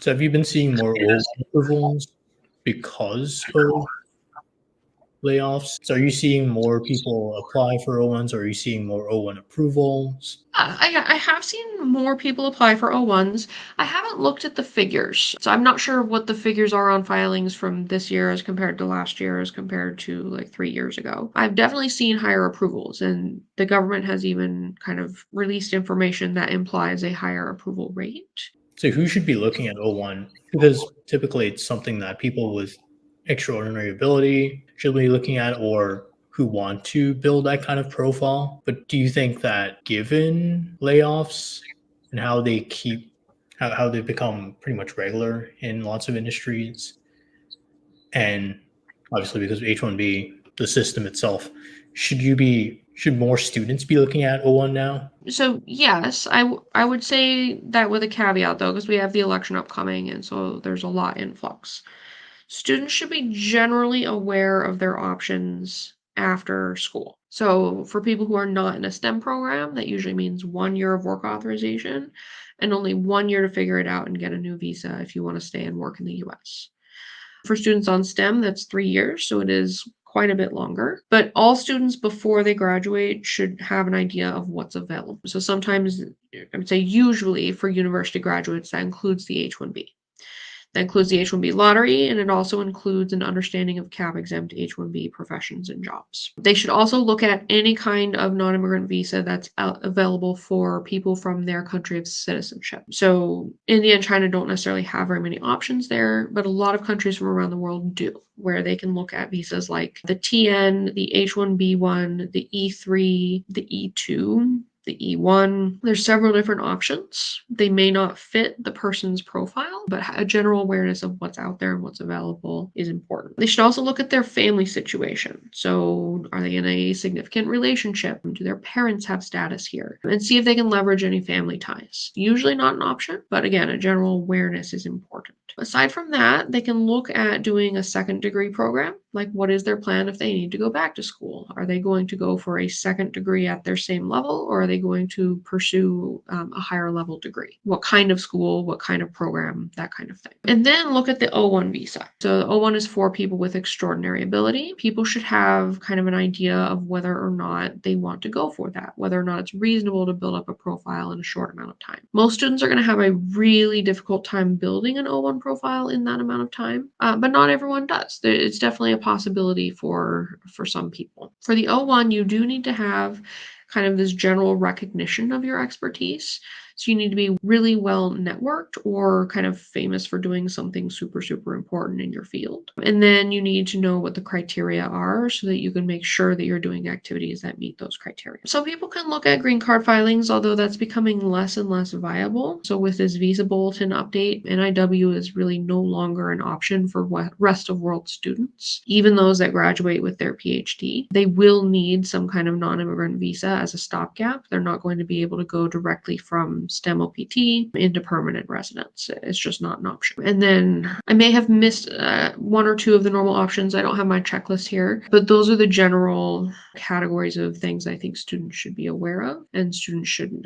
So have you been seeing more O approvals because of layoffs? So are you seeing more people apply for O1s, or are you seeing more O1 approvals? I have seen more people apply for O1s. I haven't looked at the figures, so I'm not sure what the figures are on filings from this year as compared to last year as compared to like 3 years ago. I've definitely seen higher approvals, and the government has even kind of released information that implies a higher approval rate. So who should be looking at O1? Because typically it's something that people with extraordinary ability should be looking at, or who want to build that kind of profile. But do you think that given layoffs and how they keep how they've become pretty much regular in lots of industries, and obviously because of H1B, the system itself, should more students be looking at O1 now? So yes, I would say that with a caveat though, because we have the election upcoming, and so there's a lot in flux. Students should be generally aware of their options after school. So for people who are not in a STEM program, that usually means 1 year of work authorization and only 1 year to figure it out and get a new visa if you want to stay and work in the US. For students on STEM, that's 3 years, so it is quite a bit longer. But all students before they graduate should have an idea of what's available. So sometimes, I would say usually for university graduates, that includes the H-1B. That includes the H-1B lottery, and it also includes an understanding of CAP-exempt H-1B professions and jobs. They should also look at any kind of non-immigrant visa that's available for people from their country of citizenship. So India and China don't necessarily have very many options there, but a lot of countries from around the world do, where they can look at visas like the TN, the H-1B1, the E3, the E2, the E1. There's several different options. They may not fit the person's profile, but a general awareness of what's out there and what's available is important. They should also look at their family situation. So, are they in a significant relationship? Do their parents have status here? And see if they can leverage any family ties. Usually not an option, but again, a general awareness is important. Aside from that, they can look at doing a second degree program. Like, what is their plan if they need to go back to school? Are they going to go for a second degree at their same level, or are they going to pursue a higher level degree? What kind of school, what kind of program, that kind of thing. And then look at the O1 visa. So the O1 is for people with extraordinary ability. People should have kind of an idea of whether or not they want to go for that, whether or not it's reasonable to build up a profile in a short amount of time. Most students are going to have a really difficult time building an O1 profile in that amount of time, but not everyone does. It's definitely a possibility for some people. For the O1, you do need to have kind of this general recognition of your expertise. So you need to be really well networked or kind of famous for doing something super, super important in your field. And then you need to know what the criteria are so that you can make sure that you're doing activities that meet those criteria. Some people can look at green card filings, although that's becoming less and less viable. So with this visa bulletin update, NIW is really no longer an option for rest of world students. Even those that graduate with their PhD, they will need some kind of non-immigrant visa as a stopgap. They're not going to be able to go directly from STEM OPT into permanent residence. It's just not an option. And then I may have missed one or two of the normal options. I don't have my checklist here, but those are the general categories of things I think students should be aware of and students should know.